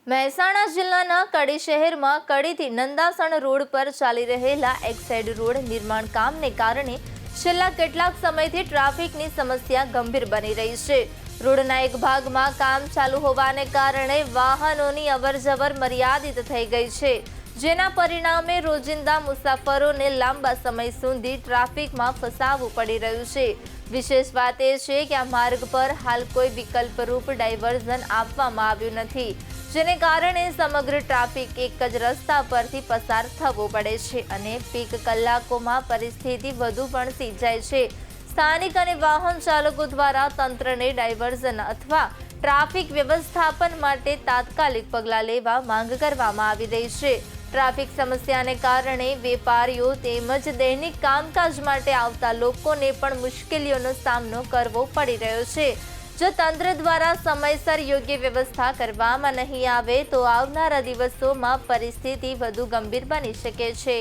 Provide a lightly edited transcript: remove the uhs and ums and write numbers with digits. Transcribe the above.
મહેસાણા જિલ્લાના કડી શહેરમાં કડીથી નંદાસણ રોડ પર ચાલી રહેલા એક્સાઇડ રોડ નિર્માણ કામને કારણે છેલ્લા કેટલાક સમયથી ટ્રાફિકની સમસ્યા ગંભીર બની રહી છે। રોડના એક ભાગમાં કામ ચાલુ હોવાને કારણે વાહનોની અવરજવર મર્યાદિત થઈ ગઈ છે, જેના પરિણામે રોજિંદા મુસાફરોને લાંબા સમય સુધી ટ્રાફિકમાં ફસાવવું પડી રહ્યું છે। વિશેષ વાત એ છે કે આ માર્ગ પર હાલ કોઈ વિકલ્પરૂપ ડાયવર્ઝન આપવામાં આવ્યું નથી, જેને કારણે સમગ્ર ટ્રાફિક એક જ રસ્તા પરથી પસાર થવો પડે છે અને પીક કલાકોમાં પરિસ્થિતિ વધુ પણ સિંચાય છે। સ્થાનિક અને વાહન ચાલકો દ્વારા તંત્રને ડાયવર્ઝન અથવા ટ્રાફિક વ્યવસ્થાપન માટે તાત્કાલિક પગલાં લેવા માંગ કરવામાં આવી રહી છે। ટ્રાફિક સમસ્યાને કારણે વેપારીઓ તેમજ દૈનિક કામકાજ માટે આવતા લોકોને પણ મુશ્કેલીઓનો સામનો કરવો પડી રહ્યો છે। જો તંત્ર દ્વારા સમયસર યોગ્ય વ્યવસ્થા કરવામાં નહીં આવે તો આવનારા દિવસોમાં પરિસ્થિતિ વધુ ગંભીર બની શકે છે।